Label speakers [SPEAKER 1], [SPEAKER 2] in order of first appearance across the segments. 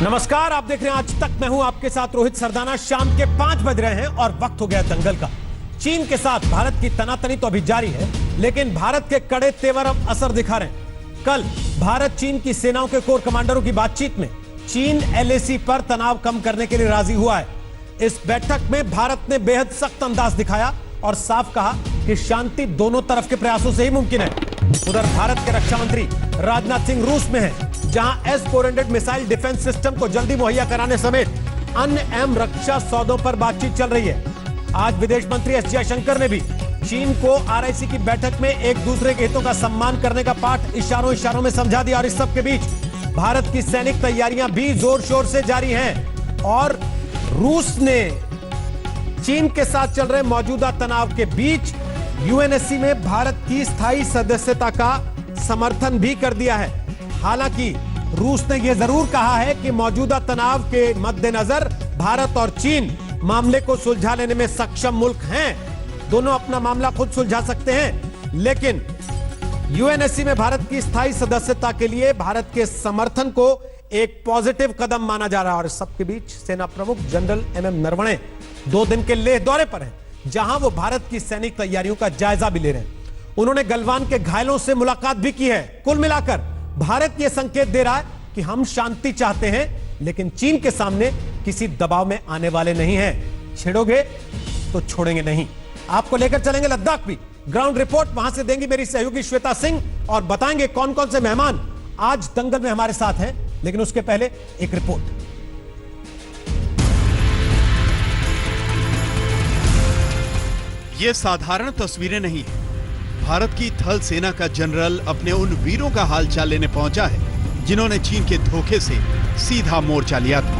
[SPEAKER 1] नमस्कार, आप देख रहे हैं आज तक। मैं हूं आपके साथ रोहित सरदाना। शाम के 5 बज रहे हैं और वक्त हो गया दंगल का। चीन के साथ भारत की तनातनी तो अभी जारी है, लेकिन भारत के कड़े तेवर अब असर दिखा रहे हैं। कल भारत चीन की सेनाओं के कोर कमांडरों की बातचीत में चीन एलएसी पर तनाव कम करने के लिए राजी हुआ है। इस बैठक में भारत ने बेहद सख्त अंदाज दिखाया और साफ कहा कि शांति दोनों तरफ के प्रयासों से ही मुमकिन है। उधर भारत के रक्षा मंत्री राजनाथ सिंह रूस में हैं, जहां S-400 मिसाइल डिफेंस सिस्टम को जल्दी मुहैया कराने समेत अन्य अहम रक्षा सौदों पर बातचीत चल रही है। आज विदेश मंत्री एस जयशंकर ने भी चीन को RIC की बैठक में एक दूसरे के हितों का सम्मान करने का पाठ इशारों में समझा दिया। और इस सब के बीच भारत की सैनिक तैयारियां भी जोर शोर से जारी हैं और रूस ने चीन के साथ चल रहे मौजूदा तनाव के बीच UNSC में भारत की स्थायी सदस्यता का समर्थन भी कर दिया है। हालांकि रूस ने यह जरूर कहा है कि मौजूदा तनाव के मद्देनजर भारत और चीन मामले को सुलझा लेने में सक्षम मुल्क हैं। दोनों अपना मामला खुद सुलझा सकते हैं, लेकिन UNSC में भारत की स्थायी सदस्यता के लिए भारत के समर्थन को एक पॉजिटिव कदम माना जा रहा है। और इस सबके बीच सेना प्रमुख जनरल MM नरवणे 2 दिन के लेह दौरे पर हैं, जहां वो भारत की सैनिक तैयारियों का जायजा भी ले रहे हैं। उन्होंने गलवान के घायलों से मुलाकात भी की है। कुल मिलाकर भारत यह संकेत दे रहा है कि हम शांति चाहते हैं, लेकिन चीन के सामने किसी दबाव में आने वाले नहीं हैं। छेड़ोगे तो छोड़ेंगे नहीं। आपको लेकर चलेंगे लद्दाख भी। ग्राउंड रिपोर्ट वहां से देंगी मेरी सहयोगी श्वेता सिंह और बताएंगे कौन कौन से मेहमान आज दंगल में हमारे साथ हैं। लेकिन उसके पहले एक रिपोर्ट।
[SPEAKER 2] ये साधारण तस्वीरें नहीं है। भारत की थल सेना का जनरल अपने उन वीरों का हालचाल लेने पहुंचा है जिन्होंने चीन के धोखे से सीधा मोर्चा लिया था।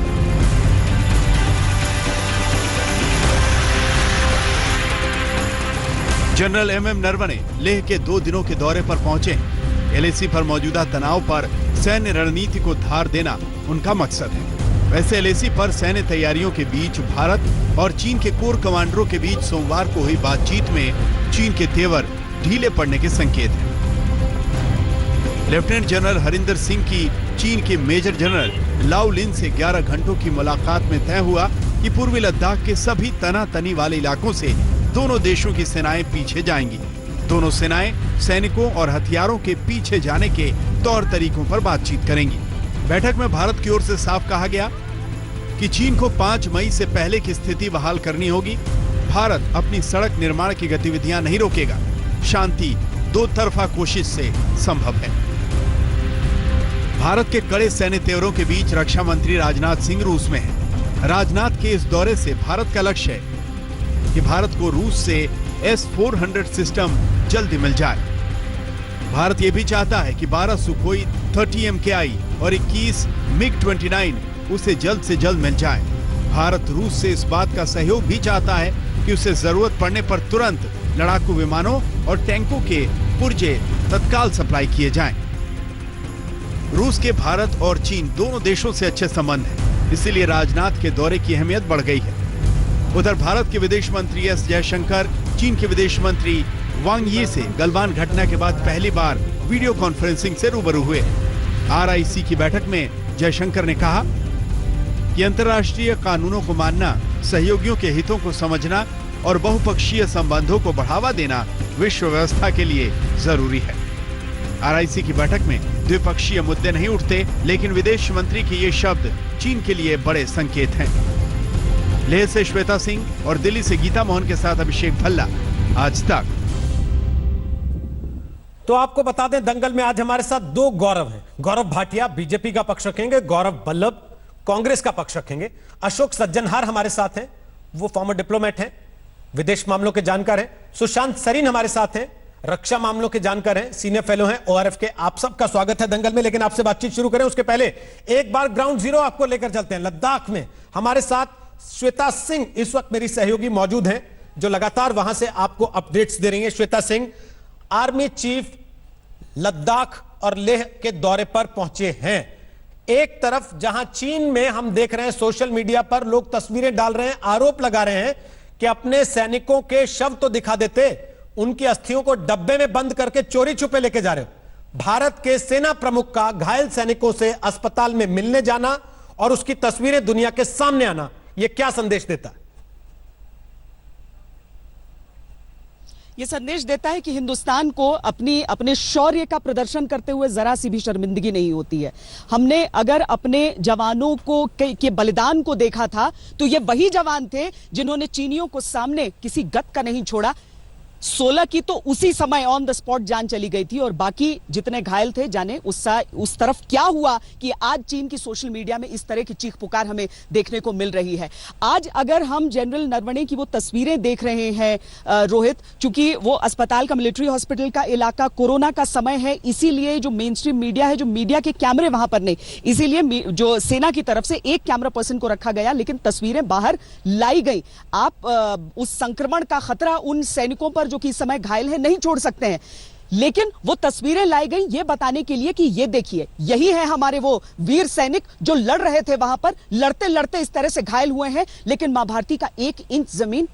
[SPEAKER 2] जनरल MM नरवणे लेह के 2 दिनों के दौरे पर पहुंचे हैं। LAC पर मौजूदा तनाव पर सैन्य रणनीति को धार देना उनका मकसद है। वैसे LAC पर सैन्य तैयारियों के बीच भारत और चीन के कोर कमांडरों के बीच सोमवार को हुई बातचीत में चीन के तेवर ढीले पड़ने के संकेत हैं। लेफ्टिनेंट जनरल हरिंदर सिंह की चीन के मेजर जनरल लाओ लिन से 11 घंटों की मुलाकात में तय हुआ कि पूर्वी लद्दाख के सभी तनातनी वाले इलाकों से दोनों देशों की सेनाएं पीछे जाएंगी। दोनों सेनाएं सैनिकों और हथियारों के पीछे जाने के तौर तरीकों पर बातचीत करेंगी। बैठक में भारत की ओर से साफ कहा गया कि चीन को 5 मई से पहले की स्थिति बहाल करनी होगी। भारत अपनी सड़क निर्माण की गतिविधियां नहीं रोकेगा। शांति 2 तरफा कोशिश से संभव है। भारत के कड़े सैन्य तेवरों के बीच रक्षा मंत्री राजनाथ सिंह रूस में हैं। राजनाथ के इस दौरे से भारत का लक्ष्य है कि भारत को रूस से S-400 सिस्टम जल्दी मिल जाए। भारत यह भी चाहता है कि 12 सुखोई 30 MKI और 21 MiG-29 उसे जल्द से जल्द मिल जाए। भारत रूस से इस बात का सहयोग भी चाहता है कि उसे जरूरत पड़ने पर तुरंत लड़ाकू विमानों और टैंकों के पुर्जे तत्काल सप्लाई किए जाएं। रूस के भारत और चीन दोनों देशों से अच्छे संबंध हैं, इसीलिए राजनाथ के दौरे की अहमियत बढ़ गई है। उधर भारत के विदेश मंत्री एस जयशंकर चीन के विदेश मंत्री वांग यी से गलवान घटना के बाद पहली बार वीडियो कॉन्फ्रेंसिंग से रूबरू हुए। RIC की बैठक में जयशंकर ने कहा कि अंतर्राष्ट्रीय कानूनों को मानना, सहयोगियों के हितों को समझना और बहुपक्षीय संबंधों को बढ़ावा देना विश्व व्यवस्था के लिए जरूरी है। RIC की बैठक में द्विपक्षीय मुद्दे नहीं उठते, लेकिन विदेश मंत्री के ये शब्द चीन के लिए बड़े संकेत हैं। लेह से श्वेता सिंह और दिल्ली से गीता मोहन के साथ अभिषेक भल्ला, आज तक।
[SPEAKER 1] तो आपको बता दें, दंगल में आज हमारे साथ 2 गौरव हैं। गौरव भाटिया बीजेपी का पक्ष रखेंगे, गौरव बल्लभ कांग्रेस का पक्ष रखेंगे। अशोक सज्जनहार हमारे साथ हैं, वो फॉर्मर डिप्लोमेट हैं, विदेश मामलों के जानकार हैं। सुशांत सरीन हमारे साथ हैं, रक्षा मामलों के जानकार हैं, सीनियर फेलो हैं ORF के। आप सबका स्वागत है दंगल में। लेकिन आपसे बातचीत शुरू करें उसके पहले एक बार ग्राउंड जीरो आपको लेकर चलते हैं। लद्दाख में हमारे साथ श्वेता सिंह इस वक्त मेरी सहयोगी मौजूद हैं, जो लगातार वहां से आपको अपडेट्स दे रही हैं। श्वेता सिंह, आर्मी चीफ लद्दाख और लेह के दौरे पर पहुंचे हैं। एक तरफ जहां चीन में हम देख रहे हैं सोशल मीडिया पर लोग तस्वीरें डाल रहे हैं, आरोप लगा रहे हैं कि अपने सैनिकों के शव तो दिखा देते, उनकी अस्थियों को डब्बे में बंद करके चोरी छुपे लेके जा रहे हो। भारत के सेना प्रमुख का घायल सैनिकों से अस्पताल में मिलने जाना और उसकी तस्वीरें दुनिया के सामने आना, यह क्या संदेश देता है?
[SPEAKER 3] ये संदेश देता है कि हिंदुस्तान को अपने शौर्य का प्रदर्शन करते हुए जरा सी भी शर्मिंदगी नहीं होती है। हमने अगर अपने जवानों के बलिदान को देखा था तो ये वही जवान थे जिन्होंने चीनियों को सामने किसी गत का नहीं छोड़ा। 16 की तो उसी समय ऑन द स्पॉट जान चली गई थी और बाकी जितने घायल थे, जाने उस तरफ क्या हुआ कि आज चीन की सोशल मीडिया में इस तरह की चीख पुकार हमें देखने को मिल रही है। आज अगर हम जनरल नरवणे की वो तस्वीरें देख रहे हैं रोहित, चूंकि वो अस्पताल का, मिलिट्री हॉस्पिटल का इलाका, कोरोना का समय है, इसीलिए जो मेन स्ट्रीम मीडिया है, जो मीडिया के कैमरे वहां पर नहीं, इसीलिए जो सेना की तरफ से एक कैमरा पर्सन को रखा गया, लेकिन तस्वीरें बाहर लाई गई। आप उस संक्रमण का खतरा उन सैनिकों पर जो कि इस समय घायल है नहीं छोड़ सकते हैं, लेकिन वो तस्वीरें लाई गई ये बताने के लिए कि ये देखिए, यही है हमारे वो वीर सैनिक जो लड़ रहे थे वहां पर, लड़ते लड़ते इस तरह से घायल हुए हैं, लेकिन मां भारती का 1 इंच जमीन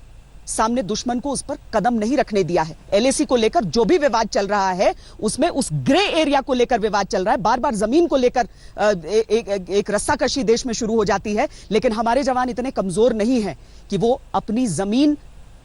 [SPEAKER 3] सामने दुश्मन को उस पर कदम नहीं रखने दिया है। एलएसी को लेकर जो भी विवाद चल रहा है उसमें उस ग्रे एरिया को लेकर विवाद चल रहा है, बार बार जमीन को लेकर एक रस्साकशी देश में शुरू हो जाती है, लेकिन हमारे जवान इतने कमजोर नहीं है कि वो अपनी जमीन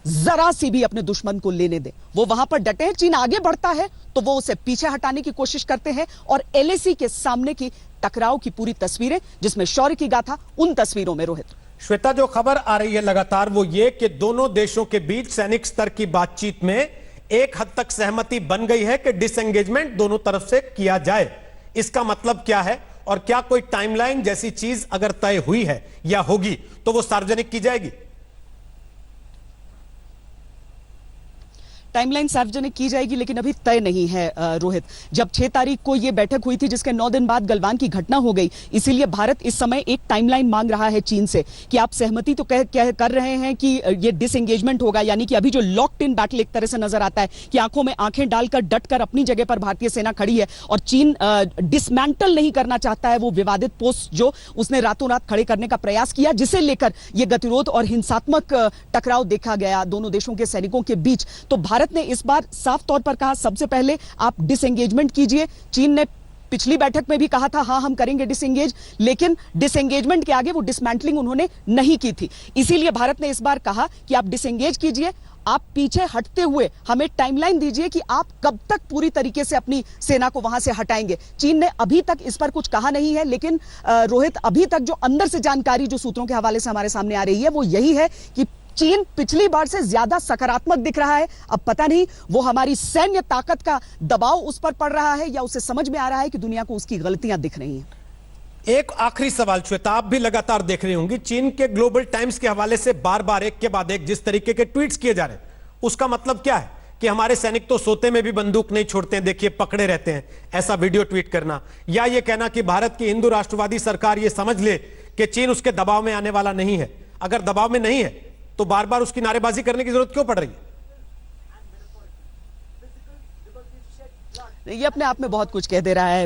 [SPEAKER 3] जरा सी भी अपने दुश्मन को लेने दे। वो वहां पर डटे हैं। चीन आगे बढ़ता है तो वो उसे पीछे हटाने की कोशिश करते हैं और एलएसी के सामने की टकराव की पूरी तस्वीरें, जिसमें शौर्य की गाथा, उन तस्वीरों में रोहित।
[SPEAKER 1] श्वेता, जो खबर आ रही है लगातार वो ये कि दोनों देशों के बीच सैनिक स्तर की बातचीत में एक हद तक सहमति बन गई है कि डिसएंगेजमेंट दोनों तरफ से किया जाए। इसका मतलब क्या है और क्या कोई टाइमलाइन जैसी चीज अगर तय हुई है या होगी तो वो सार्वजनिक की जाएगी?
[SPEAKER 3] टाइमलाइन सार्वजनिक की जाएगी, लेकिन अभी तय नहीं है रोहित। जब 6 तारीख को यह बैठक हुई थी जिसके 9 दिन बाद गलवान की घटना हो गई, इसीलिए भारत इस समय एक टाइमलाइन मांग रहा है चीन से कि आप सहमति तो कर रहे हैं कि ये डिसएंगेजमेंट होगा, यानी कि अभी जो लॉक्ड इन बैटल एक तरह से नजर आता है कि आंखों में आंखें डालकर डटकर अपनी जगह पर भारतीय सेना खड़ी है और चीन डिसमेंटल नहीं करना चाहता है वो विवादित पोस्ट जो उसने रातों रात खड़े करने का प्रयास किया, जिसे लेकर यह गतिरोध और हिंसात्मक टकराव देखा गया दोनों देशों के सैनिकों के बीच। तो भारत ने इस बार साफ तौर पर कहा सबसे पहले आप डिसएंगेजमेंट कीजिए। चीन ने पिछली बैठक में भी कहा था हां हम करेंगे डिसएंगेज, लेकिन डिसएंगेजमेंट के आगे वो डिसमेंटलिंग उन्होंने नहीं की थी। इसीलिए भारत ने इस बार कहा कि आप डिसएंगेज कीजिए, आप पीछे हटते हुए हमें टाइमलाइन दीजिए कि आप कब तक पूरी तरीके से अपनी सेना को वहां से हटाएंगे। चीन ने अभी तक इस पर कुछ कहा नहीं है, लेकिन रोहित, अभी तक जो अंदर से जानकारी जो सूत्रों के हवाले से हमारे सामने आ रही है वो यही है कि चीन पिछली बार से ज्यादा सकारात्मक दिख रहा है। अब पता नहीं वो हमारी सैन्य ताकत का दबाव उस पर पड़ रहा है या उसे समझ में आ रहा है कि दुनिया को उसकी गलतियां दिख रही हैं।
[SPEAKER 1] एक आखिरी सवाल श्वेता, आप भी लगातार देख रही होंगी, चीन के ग्लोबल टाइम्स के हवाले से बार बार एक के बाद एक जिस तरीके के ट्वीट्स किए जा रहे हैं, उसका मतलब क्या है कि हमारे सैनिक तो सोते में भी बंदूक नहीं छोड़ते हैं, देखिए पकड़े रहते हैं, ऐसा वीडियो ट्वीट करना, या ये कहना कि भारत की हिंदू राष्ट्रवादी सरकार ये समझ ले कि चीन उसके दबाव में आने वाला नहीं है। अगर दबाव में नहीं है तो बार बार उसकी नारेबाजी करने की जरूरत क्यों पड़ रही है?
[SPEAKER 3] ये अपने आप में बहुत कुछ कह दे रहा है।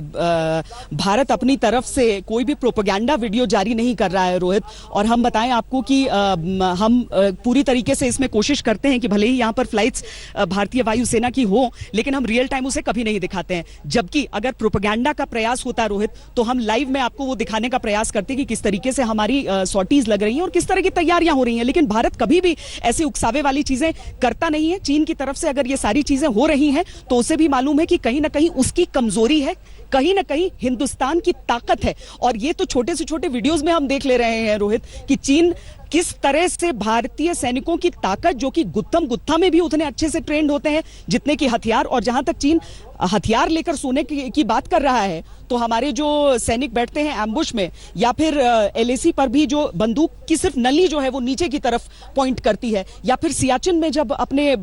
[SPEAKER 3] भारत अपनी तरफ से कोई भी प्रोपेगेंडा वीडियो जारी नहीं कर रहा है रोहित, और हम बताएं आपको कि हम पूरी तरीके से इसमें कोशिश करते हैं कि भले ही यहाँ पर फ्लाइट्स भारतीय वायुसेना की हो, लेकिन हम रियल टाइम उसे कभी नहीं दिखाते हैं। जबकि अगर प्रोपेगेंडा का प्रयास होता रोहित, तो हम लाइव में आपको वो दिखाने का प्रयास करते कि किस तरीके से हमारी सॉर्टीज लग रही हैं और किस तरह की तैयारियां हो रही हैं। लेकिन भारत कभी भी ऐसी उकसावे वाली चीजें करता नहीं है। चीन की तरफ से अगर ये सारी चीजें हो रही हैं तो उसे भी मालूम है कि कहीं ना कहीं उसकी कमजोरी है, कहीं ना कहीं हिंदुस्तान की ताकत है। और ये तो छोटे से छोटे वीडियोस में हम देख ले रहे हैं रोहित कि चीन किस तरह से भारतीय सैनिकों की ताकत, जो कि गुत्थम गुत्था में भी उतने अच्छे से ट्रेंड होते हैं जितने की हथियार, और जहां तक चीन हथियार लेकर सोने की बात कर रहा है तो हमारे जो सैनिक बैठते हैं एम्बुश में या फिर एलएसी पर भी जो बंदूक की सिर्फ नली जो है वो नीचे की तरफ पॉइंट करती है, या फिर सियाचिन में जब अपने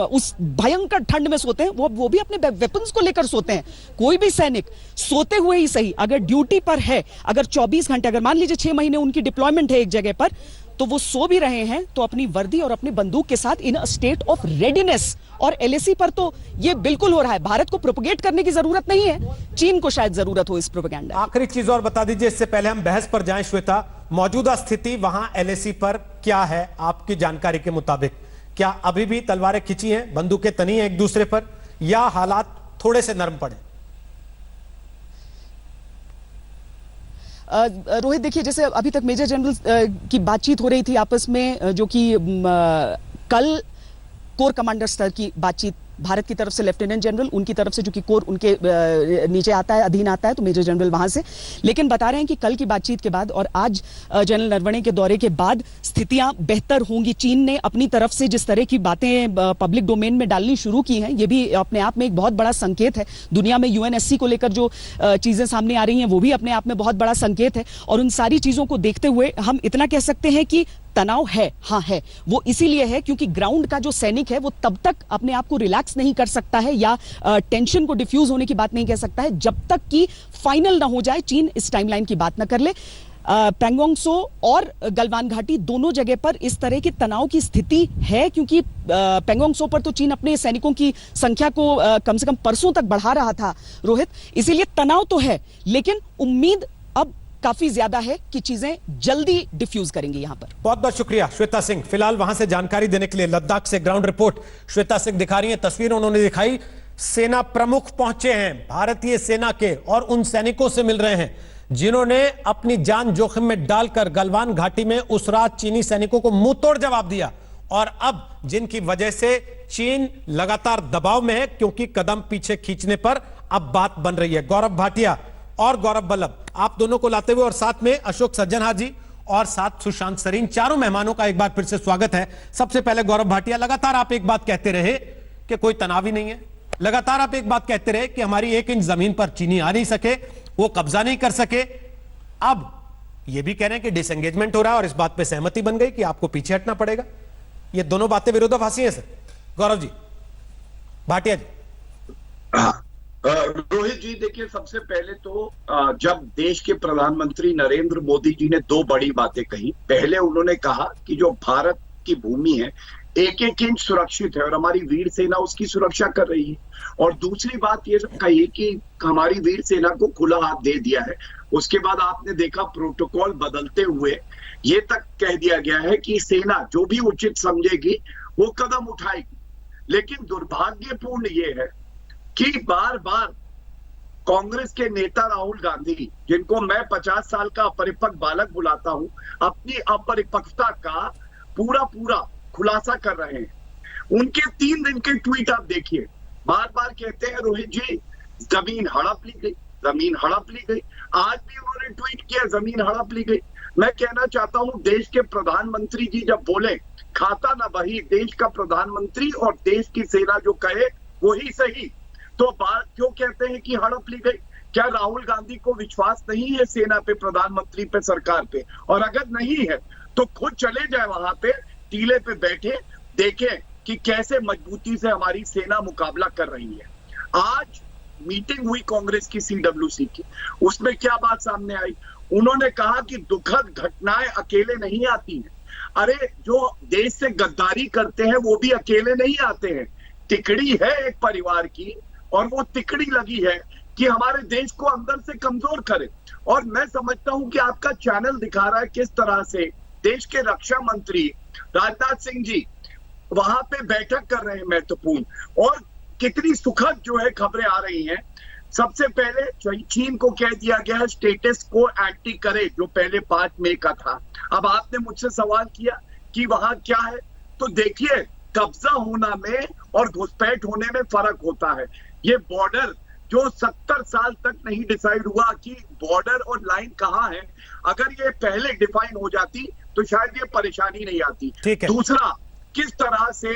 [SPEAKER 3] उस भयंकर ठंड में सोते हैं वो भी अपने वेपन्स को लेकर सोते हैं। कोई भी सैनिक सोते हुए ही सही, अगर ड्यूटी पर है, अगर 24 घंटे, अगर मान लीजिए 6 महीने उनकी डिप्लॉयमेंट है एक जगह पर, तो वो सो भी रहे हैं तो अपनी वर्दी और अपनी बंदूक के साथ इन अ स्टेट ऑफ रेडीनेस। और एलएसी पर तो ये बिल्कुल हो रहा है। भारत को प्रोपेगेट करने की जरूरत नहीं है, चीन को शायद जरूरत हो इस प्रोपेगेंडा।
[SPEAKER 1] आखिरी चीज और बता दीजिए इससे पहले हम बहस पर जाएं श्वेता, मौजूदा स्थिति वहां एलएसी पर क्या है आपकी जानकारी के मुताबिक? क्या अभी भी तलवारें खिंची हैं, बंदूकें तनी हैं एक दूसरे पर, या हालात थोड़े से नरम पड़े?
[SPEAKER 3] रोहित देखिए, जैसे अभी तक मेजर जनरल की बातचीत हो रही थी आपस में, जो कि कल कोर कमांडर स्तर की बातचीत, भारत की तरफ से लेफ्टिनेंट जनरल, उनकी तरफ से जो कि कोर उनके नीचे आता है, अधीन आता है, तो मेजर जनरल वहां से। लेकिन बता रहे हैं कि कल की बातचीत के बाद और आज जनरल नरवणे के दौरे के बाद स्थितियां बेहतर होंगी। चीन ने अपनी तरफ से जिस तरह की बातें पब्लिक डोमेन में डालनी शुरू की हैं, ये भी अपने आप में एक बहुत बड़ा संकेत है। दुनिया में यूएनएससी को लेकर जो चीजें सामने आ रही हैं, वो भी अपने आप में बहुत बड़ा संकेत है। और उन सारी चीजों को देखते हुए हम इतना कह सकते हैं कि तनाव है, हाँ है। वो इसीलिए है क्योंकि ग्राउंड का जो सैनिक है वो तब तक अपने आप को रिलैक्स नहीं कर सकता है या टेंशन को डिफ्यूज होने की बात नहीं कह सकता है जब तक कि फाइनल ना हो जाए, चीन इस टाइमलाइन की बात ना कर ले। पैंगोंग त्सो और गलवान घाटी दोनों जगह पर इस तरह की तनाव की स्थिति है, क्योंकि पैंगोंग त्सो पर तो चीन अपने सैनिकों की संख्या को कम से कम परसों तक बढ़ा रहा था रोहित, इसीलिए तनाव तो है, लेकिन उम्मीद अब काफी ज्यादा है कि चीजें जल्दी डिफ्यूज करेंगी यहां पर।
[SPEAKER 1] बहुत बहुत शुक्रिया श्वेता सिंह, फिलहाल वहां से जानकारी देने के लिए। लद्दाख से ग्राउंड रिपोर्ट श्वेता सिंह दिखा रही है, तस्वीर उन्होंने दिखाई। सेना प्रमुख पहुंचे हैं भारतीय सेना के और उन सैनिकों से मिल रहे हैं जिन्होंने अपनी जान जोखिम में डालकर गलवान घाटी में उस रात चीनी सैनिकों को मुंह तोड़ जवाब दिया, और अब जिनकी वजह से चीन लगातार दबाव में है, क्योंकि कदम पीछे खींचने पर अब बात बन रही है। गौरव भाटिया और गौरव बल्लभ, आप दोनों को लाते हुए, और साथ में अशोक सज्जनहा जी और साथ सुशांत सरीन, चारों मेहमानों का एक बार फिर से स्वागत है। सबसे पहले गौरव भाटिया, लगातार आप एक बात कहते रहे कि कोई तनाव ही नहीं है, लगातार आप एक बात कहते रहे कि हमारी 1 इंच जमीन पर चीनी आ नहीं सके, वो कब्जा नहीं कर सके। अब ये भी कह रहे हैं कि डिसएंगेजमेंट हो रहा है और इस बात पर सहमति बन गई कि आपको पीछे हटना पड़ेगा। ये दोनों बातें विरोधाभासी हैं सर। गौरव जी, भाटिया जी।
[SPEAKER 4] रोहित जी, देखिए, सबसे पहले तो जब देश के प्रधानमंत्री नरेंद्र मोदी जी ने 2 बड़ी बातें कही। पहले उन्होंने कहा कि जो भारत की भूमि है 1-1 इंच सुरक्षित है और हमारी वीर सेना उसकी सुरक्षा कर रही है। और दूसरी बात ये कही कि हमारी वीर सेना को खुला हाथ दे दिया है। उसके बाद आपने देखा प्रोटोकॉल बदलते हुए ये तक कह दिया गया है कि सेना जो भी उचित समझेगी वो कदम उठाएगी। लेकिन दुर्भाग्यपूर्ण ये है कि बार बार कांग्रेस के नेता राहुल गांधी, जिनको मैं 50 साल का अपरिपक्व बालक बुलाता हूं, अपनी अपरिपक्वता का पूरा खुलासा कर रहे हैं। उनके 3 दिन के ट्वीट आप देखिए, बार बार कहते हैं रोहित जी जमीन हड़प ली गई, जमीन हड़प ली गई। आज भी उन्होंने ट्वीट किया जमीन हड़प ली गई। मैं कहना चाहता हूं, देश के प्रधानमंत्री जी जब बोले खाता ना बही, देश का प्रधानमंत्री और देश की सेना जो कहे वही सही, तो बात क्यों कहते हैं कि हड़प ली गई? क्या राहुल गांधी को विश्वास नहीं है सेना पे, प्रधानमंत्री पे, सरकार पे? और अगर नहीं है तो खुद चले जाए वहां पे, टीले पे बैठे, देखें कि कैसे मजबूती से हमारी सेना मुकाबला कर रही है। आज मीटिंग हुई कांग्रेस की सीडब्ल्यूसी की, उसमें क्या बात सामने आई? उन्होंने कहा कि दुखद घटनाएं अकेले नहीं आती हैं। अरे जो देश से गद्दारी करते हैं वो भी अकेले नहीं आते हैं। तिकड़ी है एक परिवार की और वो तिकड़ी लगी है कि हमारे देश को अंदर से कमजोर करे। और मैं समझता हूं कि आपका चैनल दिखा रहा है किस तरह से देश के रक्षा मंत्री राजनाथ सिंह जी वहां पे बैठक कर रहे हैं महत्वपूर्ण, और कितनी सुखद जो है खबरें आ रही हैं। सबसे पहले चीन को कह दिया गया है स्टेटस को एंटी करे, जो पहले 5 मई का था। अब आपने मुझसे सवाल किया कि वहां क्या है, तो देखिए कब्जा होना में और घुसपैठ होने में फर्क होता है। ये बॉर्डर जो 70 साल तक नहीं डिसाइड हुआ कि बॉर्डर और लाइन कहां है, अगर ये पहले डिफाइन हो जाती तो शायद ये परेशानी नहीं आती। दूसरा, किस तरह से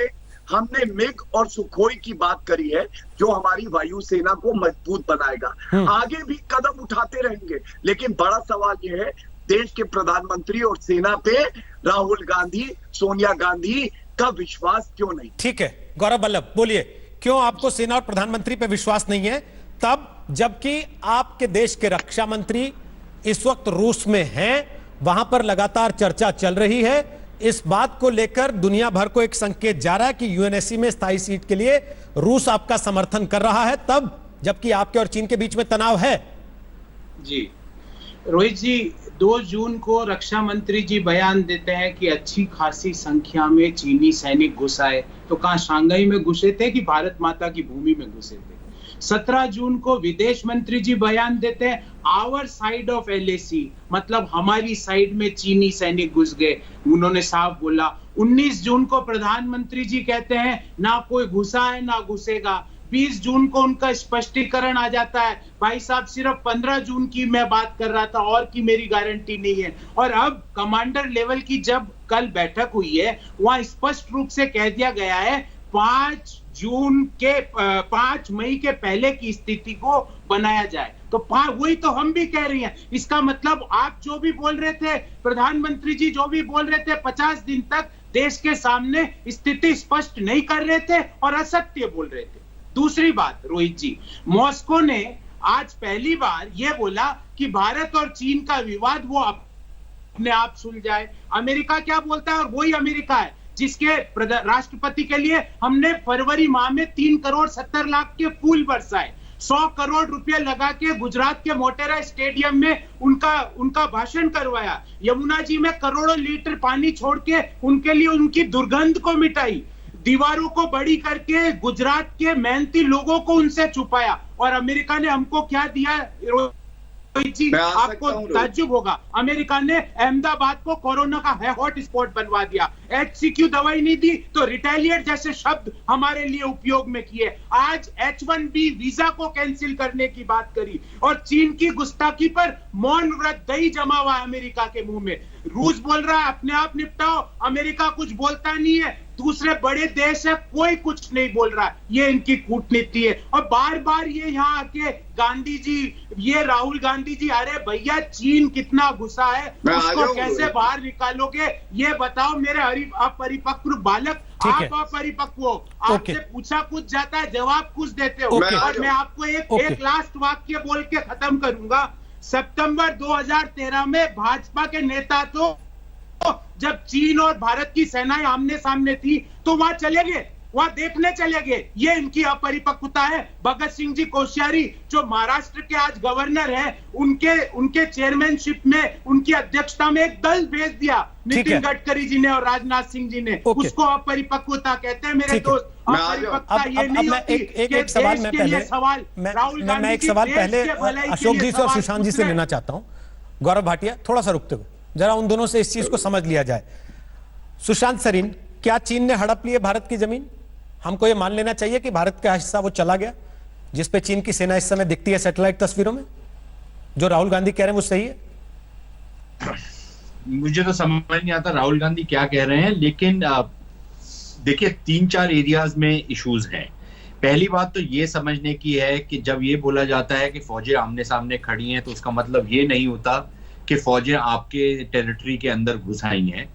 [SPEAKER 4] हमने मिग और सुखोई की बात करी है जो हमारी वायुसेना को मजबूत बनाएगा। आगे भी कदम उठाते रहेंगे, लेकिन बड़ा सवाल यह है देश के प्रधानमंत्री और सेना पे राहुल गांधी, सोनिया गांधी का विश्वास क्यों नहीं?
[SPEAKER 1] ठीक है गौरव बल्लभ, बोलिए क्यों आपको सेना और प्रधानमंत्री पे विश्वास नहीं है, तब जबकि आपके देश के रक्षा मंत्री इस वक्त रूस में हैं, वहां पर लगातार चर्चा चल रही है। इस बात को लेकर दुनिया भर को एक संकेत जा रहा है कि यूएनएससी में स्थायी सीट के लिए रूस आपका समर्थन कर रहा है, तब जबकि आपके और चीन के बीच में तनाव है।
[SPEAKER 5] जी रोहित जी, 2 जून को रक्षा मंत्री जी बयान देते हैं कि अच्छी खासी संख्या में चीनी सैनिक घुस आए, तो कहां शांघाई में घुसे थे कि भारत माता की भूमि में घुसे थे? 17 जून को विदेश मंत्री जी बयान देते हैं, आवर साइड ऑफ LAC, मतलब हमारी साइड में चीनी सैनिक घुस गए, उन्होंने साफ बोला। 19 जून को प्रधानमंत्री जी कहते हैं ना कोई घुसा है ना घुसेगा। 20 जून को उनका स्पष्टीकरण आ जाता है, भाई साहब सिर्फ 15 जून की मैं बात कर रहा था और की मेरी गारंटी नहीं है। और अब कमांडर लेवल की जब कल बैठक हुई है, वहां स्पष्ट रूप से कह दिया गया है 5 मई के पहले की स्थिति को बनाया जाए। तो वही तो हम भी कह रही हैं। इसका मतलब आप जो भी बोल रहे थे, प्रधानमंत्री जी जो भी बोल रहे थे, 50 दिन तक देश के सामने स्थिति स्पष्ट नहीं कर रहे थे और असत्य बोल रहे थे। दूसरी बात रोहित जी, मॉस्को ने आज पहली बार यह बोला कि भारत और चीन का विवाद वो अपने आप सुलझाए। अमेरिका क्या बोलता है, और वही अमेरिका है जिसके राष्ट्रपति के लिए हमने फरवरी माह में 3,70,00,000 के फूल बरसाए, 100 करोड़ रुपए लगा के गुजरात के मोटेरा स्टेडियम में उनका भाषण करवाया, यमुना जी में करोड़ों लीटर पानी छोड़ के उनके लिए उनकी दुर्गंध को मिटाई, दीवारों को बड़ी करके गुजरात के मेहनती लोगों को उनसे छुपाया। और अमेरिका ने हमको क्या दिया जी, आपको ताज्जुब होगा, अमेरिका ने अहमदाबाद को कोरोना का हॉट स्पॉट बनवा दिया। HCQ दवाई नहीं दी तो रिटेलिएट जैसे शब्द हमारे लिए उपयोग में किए। आज H1B वीजा को कैंसिल करने की बात करी और चीन की गुस्ताखी पर मौन व्रत दही जमा हुआ अमेरिका के मुंह में। रूस बोल रहा है अपने आप निपटाओ, अमेरिका कुछ बोलता नहीं है, दूसरे बड़े देश है कोई कुछ नहीं बोल रहा। ये इनकी कूटनीति है। और बार बार ये यहाँ आके गांधी जी, ये राहुल गांधी जी, अरे भैया चीन कितना गुस्सा है, उसको कैसे बाहर निकालोगे ये बताओ मेरे अपरिपक्व बालक। आप अपरिपक्व हो, आपसे पूछा कुछ जाता है, जवाब कुछ देते हो। और मैं आपको एक लास्ट वाक्य बोल के खत्म करूंगा। सितंबर 2013 में भाजपा के नेता तो जब चीन और भारत की सेनाएं आमने सामने थी तो वहां चले गए, वहां देखने चले गए। ये इनकी अपरिपक्वता है। भगत सिंह जी कोश्यारी जो महाराष्ट्र के आज गवर्नर हैं, उनके चेयरमैनशिप में, उनकी अध्यक्षता में एक दल भेज दिया नितिन गडकरी जी ने और राजनाथ सिंह जी ने। उसको अपरिपक्वता कहते हैं मेरे दोस्त। अपरिपक्वता ये नहीं होती।
[SPEAKER 1] एक सवाल मैं एक सवाल पहले अशोक जी से और सुशांत जी से लेना चाहता हूं। गौरव भाटिया, थोड़ा सा रुकते हुए जरा उन दोनों से इस चीज को समझ लिया जाए। सुशांत सरीन, क्या चीन ने हड़प ली है भारत की जमीन? हमको यह मान लेना चाहिए कि भारत का हिस्सा वो चला गया, जिस पे चीन की सेना इस समय दिखती है सैटेलाइट तस्वीरों में? जो राहुल गांधी कह रहे हैं वो सही है?
[SPEAKER 6] मुझे तो समझ नहीं आता राहुल गांधी क्या कह रहे हैं, लेकिन देखिए 3-4 एरियाज में इश्यूज हैं। पहली बात तो ये समझने की है कि जब ये बोला जाता है कि फौजें आमने सामने खड़ी हैं तो उसका मतलब ये नहीं होता कि फौजें आपके टेरिटरी के अंदर घुस आई हैं।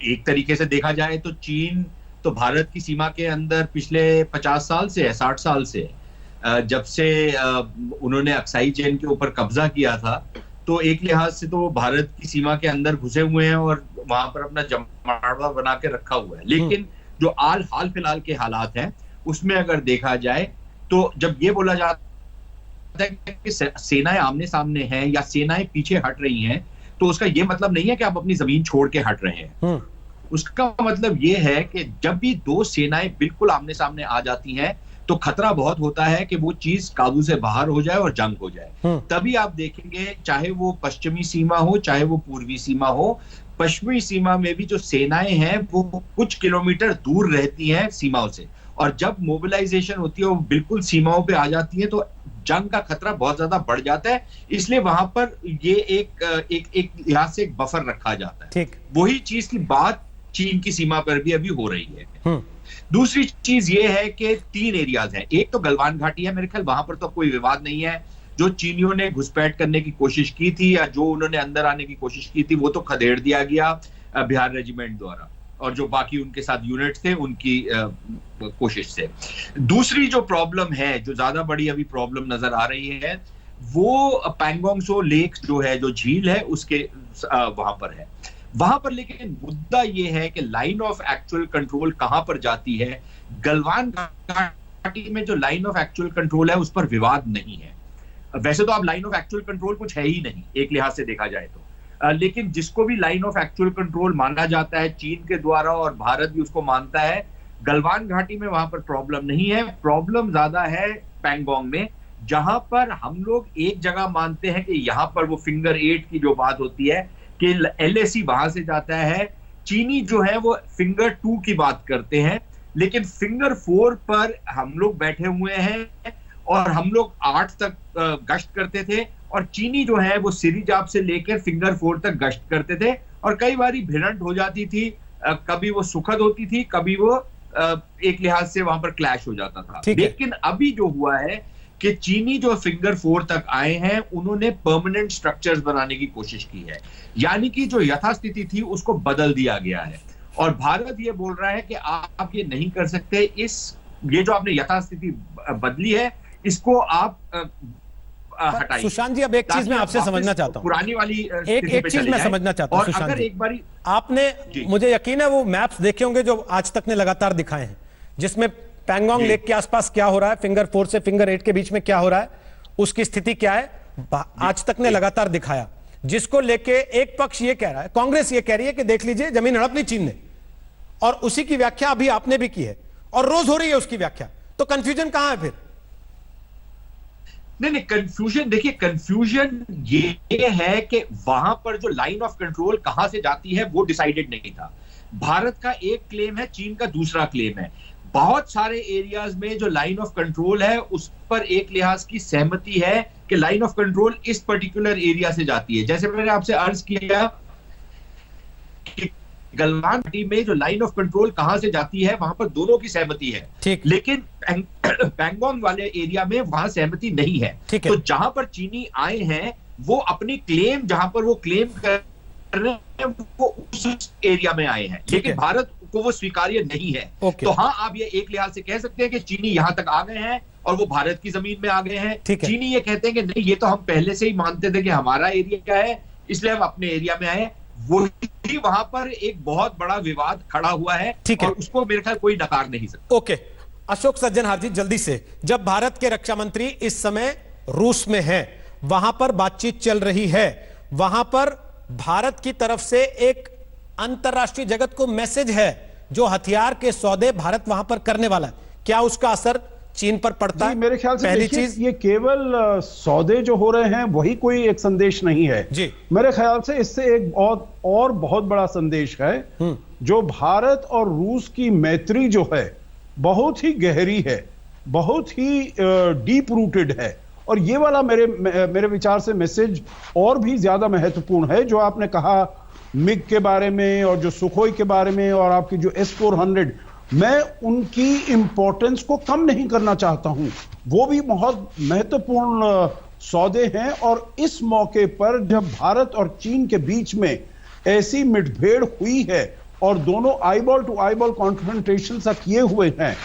[SPEAKER 6] एक तरीके से देखा जाए तो चीन तो भारत की सीमा के अंदर पिछले 50 साल से है, 60 साल से है। जब से उन्होंने अक्साई चेन के ऊपर कब्जा किया था तो एक लिहाज से तो भारत की सीमा के अंदर घुसे हुए हैं और वहां पर अपना जमावड़ा बना के रखा हुआ है। लेकिन जो हाल फिलहाल के हालात हैं उसमें अगर देखा जाए तो जब ये बोला जाता है कि सेनाएं आमने सामने हैं या सेनाएं पीछे हट रही हैं, तो उसका ये मतलब नहीं है कि आप अपनी जमीन छोड़ के हट रहे हैं। उसका मतलब ये है कि जब भी दो सेनाएं बिल्कुल आमने सामने आ जाती हैं तो खतरा बहुत होता है कि वो चीज काबू से बाहर हो जाए और जंग हो जाए। तभी आप देखेंगे चाहे वो पश्चिमी सीमा हो चाहे वो पूर्वी सीमा हो, पश्चिमी सीमा में भी जो सेनाएं हैं वो कुछ किलोमीटर दूर रहती हैं सीमाओं से, और जब मोबिलाइजेशन होती है वो बिल्कुल सीमाओं पे आ जाती है तो जंग का खतरा बहुत ज्यादा बढ़ जाता है। इसलिए वहां पर ये एक लिहाज से एक बफर रखा जाता है। ठीक वही चीज की बात चीन की सीमा पर भी अभी हो रही है। दूसरी चीज ये है कि 3 एरियाज हैं। एक तो गलवान घाटी है, मेरे ख्याल वहां पर तो कोई विवाद नहीं है। जो चीनियों ने घुसपैठ करने की कोशिश की थी या जो उन्होंने अंदर आने की कोशिश की थी वो तो खदेड़ दिया गया बिहार रेजिमेंट द्वारा, और जो बाकी उनके साथ यूनिट थे उनकी कोशिश से। दूसरी जो प्रॉब्लम है, जो ज्यादा बड़ी अभी प्रॉब्लम नजर आ रही है, वो पैंगोंग सो लेक जो है, जो झील है, उसके वहां पर है। वहां पर लेकिन मुद्दा ये है कि लाइन ऑफ एक्चुअल कंट्रोल कहां पर जाती है। गलवान घाटी में जो लाइन ऑफ एक्चुअल कंट्रोल है उस पर विवाद नहीं है। वैसे तो अब लाइन ऑफ एक्चुअल कंट्रोल कुछ है ही नहीं एक लिहाज से देखा जाए तो, लेकिन जिसको भी लाइन ऑफ एक्चुअल कंट्रोल माना जाता है चीन के द्वारा और भारत भी उसको मानता है, गलवान घाटी में वहां पर प्रॉब्लम नहीं है, प्रॉब्लम ज्यादा है पैंगोंग में, जहां पर हम लोग एक जगह मानते हैं कि यहां पर वो फिंगर 8 की जो बात होती है कि LAC वहां से जाता है, चीनी जो है वो फिंगर 2 की बात करते हैं, लेकिन फिंगर 4 पर हम लोग बैठे हुए हैं और हम लोग 8 तक गश्त करते थे, और चीनी जो है वो सिरिजाप से लेकर फिंगर 4 तक गश्त करते थे, और कई बारी भिड़ंत हो जाती थी, कभी वो सुखद होती थी, कभी वो एक लिहाज से वहां पर क्लैश हो जाता था। लेकिन अभी जो हुआ है कि चीनी जो फिंगर 4 तक आए हैं, उन्होंने परमानेंट स्ट्रक्चर्स बनाने की कोशिश की है, यानी कि जो यथास्थिति थी उसको बदल दिया गया है, और भारत ये बोल रहा है कि आप ये नहीं कर सकते, ये जो आपने यथास्थिति बदली है इसको आप हटाइए।
[SPEAKER 1] सुशांत जी, अब एक चीज मैं आपसे समझना चाहता हूं,
[SPEAKER 6] पुरानी वाली
[SPEAKER 1] एक चीज मैं समझना चाहता हूं सुशांत
[SPEAKER 6] अगर
[SPEAKER 1] जी,
[SPEAKER 6] एक बारी
[SPEAKER 1] आपने, मुझे यकीन है वो मैप्स देखे होंगे जो आज तक ने लगातार दिखाए हैं, जिसमें पैंगोंग लेक के आसपास क्या हो रहा है, फिंगर 4 से फिंगर 8 के बीच में क्या हो रहा है, उसकी स्थिति क्या है, आज तक ने लगातार दिखाया, जिसको लेके एक पक्ष ये कह रहा है, कांग्रेस ये कह रही है कि देख लीजिए जमीन हड़प ली चीन ने, और उसी की व्याख्या अभी आपने भी की है और रोज हो रही है उसकी व्याख्या, तो कंफ्यूजन कहां है फिर?
[SPEAKER 6] नहीं, कंफ्यूजन देखिए, कंफ्यूजन ये है कि वहां पर जो लाइन ऑफ कंट्रोल कहां से जाती है वो डिसाइडेड नहीं था। भारत का एक क्लेम है, चीन का दूसरा क्लेम है। बहुत सारे एरियाज में जो लाइन ऑफ कंट्रोल है उस पर एक लिहाज की सहमति है कि लाइन ऑफ कंट्रोल इस पर्टिकुलर एरिया से जाती है। जैसे मैंने आपसे अर्ज किया कि गलवान घाटी में जो लाइन ऑफ कंट्रोल कहां से जाती है वहां पर दोनों की सहमति है, लेकिन पैंगोंग वाले एरिया में वहां सहमति नहीं है। तो जहां पर चीनी आए हैं वो अपनी क्लेम, जहां पर वो क्लेम कर रहे हैं वो उस एरिया में आए हैं, लेकिन भारत को वो स्वीकार्य नहीं है। तो हाँ, आप ये एक लिहाज से कह सकते हैं कि चीनी यहां तक आ गए हैं और वो भारत की जमीन में आ गए हैं। चीनी ये कहते हैं कि नहीं, ये तो हम पहले से ही मानते थे कि हमारा एरिया क्या है, इसलिए हम अपने एरिया में आए। वही वहां पर एक बहुत बड़ा विवाद खड़ा हुआ है और उसको मेरे ख्याल कोई नकार नहीं सकता।
[SPEAKER 1] ओके, अशोक सज्जनहार जी, जल्दी से, जब भारत के रक्षा मंत्री इस समय रूस में हैं, वहां पर बातचीत चल रही है, वहां पर भारत की तरफ से एक अंतरराष्ट्रीय जगत को मैसेज है जो हथियार के सौदे भारत वहां पर करने वाला है, क्या उसका असर चीन पर पड़ता है?
[SPEAKER 7] मेरे ख्याल से
[SPEAKER 1] पहली चीज,
[SPEAKER 7] ये केवल सौदे जो हो रहे हैं वही कोई एक संदेश नहीं है
[SPEAKER 1] जी।
[SPEAKER 7] मेरे ख्याल से इससे एक और बहुत बड़ा संदेश है, जो भारत और रूस की मैत्री जो है बहुत ही गहरी है, बहुत ही डीप रूटेड है, और ये वाला मेरे विचार से मैसेज और भी ज्यादा महत्वपूर्ण है। जो आपने कहा मिग के बारे में और जो सुखोई के बारे में और आपकी जो S-400, मैं उनकी इंपॉर्टेंस को कम नहीं करना चाहता हूं, वो भी बहुत महत्वपूर्ण सौदे हैं। और इस मौके पर जब भारत और चीन के बीच में ऐसी मुठभेड़ हुई है और दोनों आईबॉल टू आईबॉल कॉन्फ्रंटेशन तक किए हुए हैं,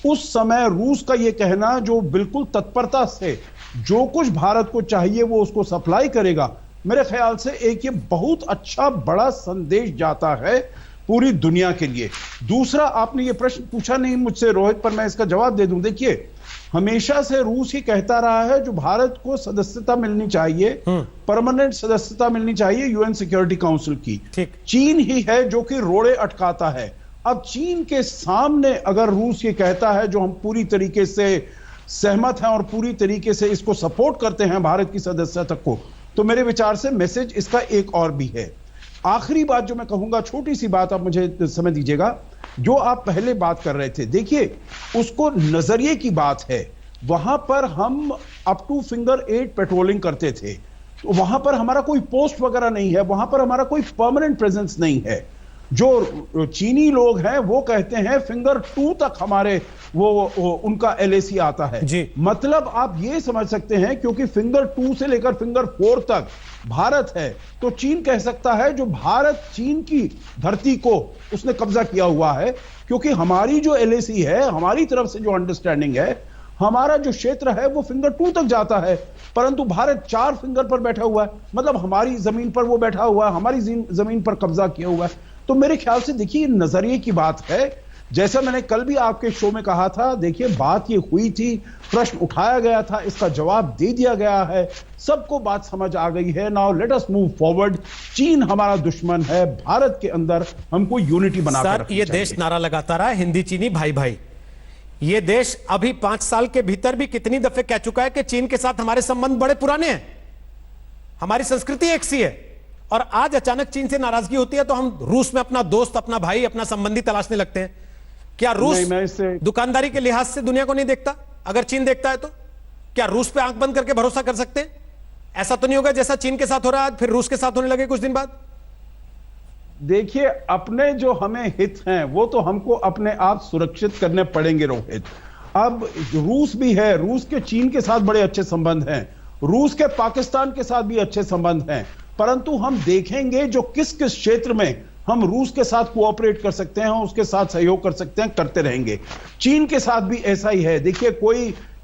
[SPEAKER 7] उस समय रूस का यह कहना जो बिल्कुल तत्परता से जो कुछ भारत को चाहिए वो उसको सप्लाई करेगा, मेरे ख्याल से एक ये बहुत अच्छा बड़ा संदेश जाता है पूरी दुनिया के लिए। दूसरा, आपने ये प्रश्न पूछा नहीं मुझसे रोहित, पर मैं इसका जवाब दे दूं। देखिए, हमेशा से रूस ही कहता रहा है जो भारत को सदस्यता मिलनी चाहिए, परमानेंट सदस्यता मिलनी चाहिए यूएन सिक्योरिटी काउंसिल की। चीन ही है जो कि रोड़े अटकाता है। अब चीन के सामने अगर रूस ये कहता है जो हम पूरी तरीके से सहमत हैं और पूरी तरीके से इसको सपोर्ट करते हैं भारत की सदस्यता को, तो मेरे विचार से मैसेज इसका एक और भी है। आखिरी बात जो मैं कहूंगा, छोटी सी बात, आप मुझे समय दीजिएगा, जो आप पहले बात कर रहे थे, देखिए उसको नजरिए की बात है। वहां पर हम अप टू फिंगर 8 पेट्रोलिंग करते थे, तो वहां पर हमारा कोई पोस्ट वगैरह नहीं है, वहां पर हमारा कोई परमानेंट प्रेजेंस नहीं है। जो चीनी लोग हैं वो कहते हैं फिंगर 2 तक हमारे वो उनका LAC आता है जी। मतलब आप ये समझ सकते हैं, क्योंकि फिंगर 2 से लेकर फिंगर 4 तक भारत है, तो चीन कह सकता है जो भारत चीन की धरती को उसने कब्जा किया हुआ है, क्योंकि हमारी जो LAC है, हमारी तरफ से जो अंडरस्टैंडिंग है, हमारा जो क्षेत्र है वो फिंगर 2 तक जाता है, परंतु भारत 4 फिंगर पर बैठा हुआ है, मतलब हमारी जमीन पर वो बैठा हुआ है, हमारी जमीन पर कब्जा किया हुआ है। तो मेरे ख्याल से देखिए, नजरिए की बात है। जैसा मैंने कल भी आपके शो में कहा था, देखिए बात ये हुई थी, प्रश्न उठाया गया था, इसका जवाब दे दिया गया है, सबको बात समझ आ गई है। Now let us move forward. चीन हमारा दुश्मन है, भारत के अंदर हमको यूनिटी बनाकर रखनी
[SPEAKER 1] ये
[SPEAKER 7] चाहिए।
[SPEAKER 1] देश नारा लगाता रहा हिंदी चीनी भाई भाई। ये देश अभी 5 साल के भीतर भी कितनी दफे कह चुका है कि चीन के साथ हमारे संबंध बड़े पुराने हैं, हमारी संस्कृति एक सी है, और आज अचानक चीन से नाराजगी होती है तो हम रूस में अपना दोस्त, अपना भाई, अपना संबंधी तलाशने लगते हैं। क्या रूस दुकानदारी के लिहाज से दुनिया को नहीं देखता? अगर चीन देखता है तो क्या रूस पे आंख बंद करके भरोसा कर सकते हैं? ऐसा तो नहीं होगा जैसा चीन के साथ हो रहा है फिर रूस के साथ होने लगे कुछ दिन बाद?
[SPEAKER 7] देखिए, अपने जो हमें हित हैं वो तो हमको अपने आप सुरक्षित करने पड़ेंगे रोहित। अब रूस भी है, रूस के चीन के साथ बड़े अच्छे संबंध हैं, रूस के पाकिस्तान के साथ भी अच्छे संबंध हैं, परंतु हम देखेंगे जो किस किस क्षेत्र में हम रूस के साथ कोऑपरेट कर सकते हैं, उसके साथ सहयोग कर सकते हैं, करते रहेंगे। चीन के साथ भी ऐसा ही है। देखिए,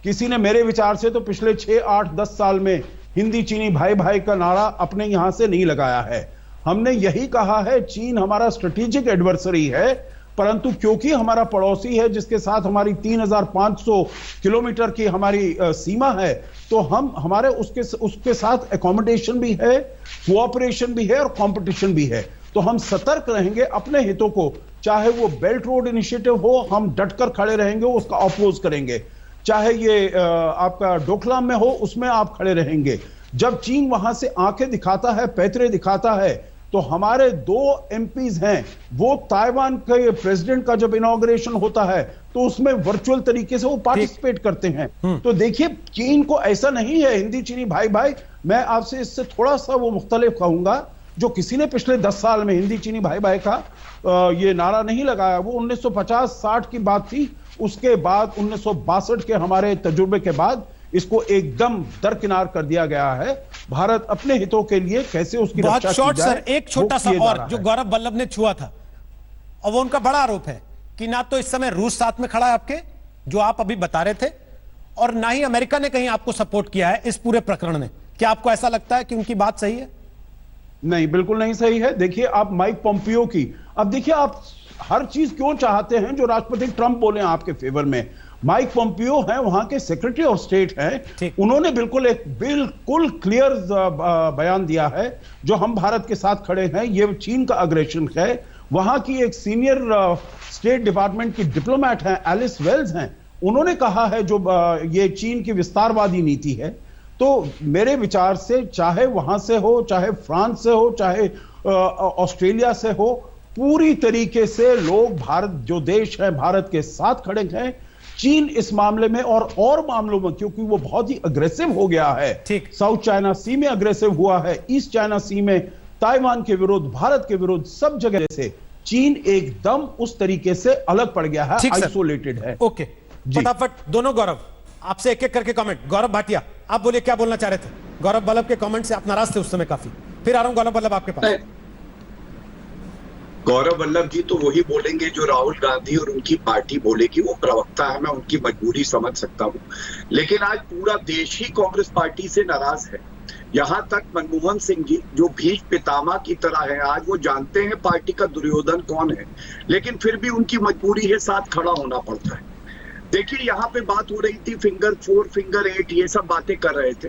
[SPEAKER 7] किसी ने मेरे विचार से तो पिछले 6, 8, 10 साल में हिंदी चीनी भाई भाई का नारा अपने यहां से नहीं लगाया है। हमने यही कहा है, चीन हमारा स्ट्रेटेजिक एडवर्सरी है, परंतु क्योंकि हमारा पड़ोसी है जिसके साथ हमारी 3500 किलोमीटर की हमारी सीमा है, तो हमारे उसके साथ एकोमोडेशन भी है, कोऑपरेशन भी है और कंपटीशन भी है। तो हम सतर्क रहेंगे अपने हितों को, चाहे वो बेल्ट रोड इनिशिएटिव हो, हम डटकर खड़े रहेंगे, उसका अपोज करेंगे, चाहे ये आपका डोकलाम में हो, उसमें आप खड़े रहेंगे। जब चीन वहां से आंखें दिखाता है, पैतरे दिखाता है, तो हमारे 2 एमपीज हैं, वो ताइवान के प्रेसिडेंट का जब इनॉग्रेशन होता है तो उसमें वर्चुअल तरीके से वो पार्टिसिपेट करते हैं। तो देखिए, चीन को ऐसा नहीं है हिंदी चीनी भाई भाई। मैं आपसे इससे थोड़ा सा वो मुख्तलिफ कहूंगा, जो किसी ने पिछले 10 साल में हिंदी चीनी भाई भाई का ये नारा नहीं लगाया, वो 1950-60 की बात थी। उसके बाद 1962 के हमारे तजुर्बे के बाद इसको एकदम दरकिनार कर दिया गया है। भारत अपने हितों के लिए कैसे उसकी
[SPEAKER 1] बहुत
[SPEAKER 7] रक्षा
[SPEAKER 1] शॉर्ट
[SPEAKER 7] की जाए,
[SPEAKER 1] सर, एक छोटा सा और जो गौरव वल्लभ ने छुआ था, और वो उनका बड़ा आरोप है कि ना तो इस समय रूस साथ में खड़ा है आपके, जो आप अभी बता रहे थे, और ना ही अमेरिका ने कहीं आपको सपोर्ट किया है इस पूरे प्रकरण में। क्या आपको ऐसा लगता है कि उनकी बात सही है?
[SPEAKER 7] नहीं, बिल्कुल नहीं सही है। देखिए, आप माइक पोम्पियो की, अब देखिए, आप हर चीज क्यों चाहते हैं जो राष्ट्रपति ट्रंप बोले आपके फेवर में? माइक पोम्पियो हैं, वहां के सेक्रेटरी ऑफ स्टेट हैं, उन्होंने बिल्कुल क्लियर बयान दिया है, जो हम भारत के साथ खड़े हैं, ये चीन का अग्रेशन है। वहां की एक सीनियर स्टेट डिपार्टमेंट की डिप्लोमेट हैं, एलिस वेल्स हैं, उन्होंने कहा है जो ये चीन की विस्तारवादी नीति है। तो मेरे विचार से, चाहे वहां से हो, चाहे फ्रांस से हो, चाहे ऑस्ट्रेलिया से हो, पूरी तरीके से लोग भारत जो देश है भारत के साथ खड़े हैं। चीन इस मामले में और मामलों में, क्योंकि वो बहुत ही अग्रेसिव हो गया है, साउथ चाइना सी में अग्रेसिव हुआ है, ईस्ट चाइना सी में, ताइवान के विरुद्ध, भारत के विरुद्ध, सब जगह से चीन एकदम उस तरीके से अलग पड़ गया है, आइसोलेटेड है।
[SPEAKER 1] ओके, फटाफट दोनों गौरव आपसे एक एक करके कमेंट। गौरव भाटिया, आप बोलिए क्या बोलना चाह रहे थे? गौरव वल्लभ के कमेंट से आप नाराज थे उस समय काफी। फिर आ रहा हूं गौरव वल्लभ आपके पास।
[SPEAKER 4] गौरव वल्लभ जी तो वही बोलेंगे जो राहुल गांधी और उनकी पार्टी बोलेगी, वो प्रवक्ता है, मैं उनकी मजबूरी समझ सकता हूं। लेकिन आज पूरा देश ही कांग्रेस पार्टी से नाराज है। यहां तक मनमोहन सिंह जी, जो भीष्म पितामह की तरह है, आज वो जानते हैं पार्टी का दुर्योधन कौन है, लेकिन फिर भी उनकी मजबूरी है, साथ खड़ा होना पड़ता है। देखिए, यहाँ पे बात हो रही थी फिंगर 4, फिंगर 8, ये सब बातें कर रहे थे,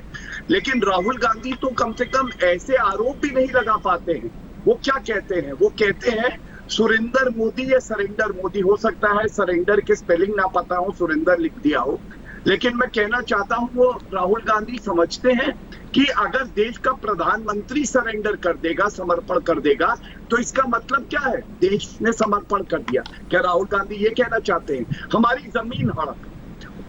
[SPEAKER 4] लेकिन राहुल गांधी तो कम से कम ऐसे आरोप भी नहीं लगा पाते हैं। वो क्या कहते हैं? वो कहते हैं सुरेंद्र मोदी या सरेंडर मोदी। हो सकता है सरेंडर के स्पेलिंग ना पता हो, सुरेंद्र लिख दिया हो, लेकिन मैं कहना चाहता हूं, वो राहुल गांधी समझते हैं कि अगर देश का प्रधानमंत्री सरेंडर कर देगा, समर्पण कर देगा, तो इसका मतलब क्या है? देश ने समर्पण कर दिया। क्या राहुल गांधी ये कहना चाहते हैं हमारी जमीन हड़प?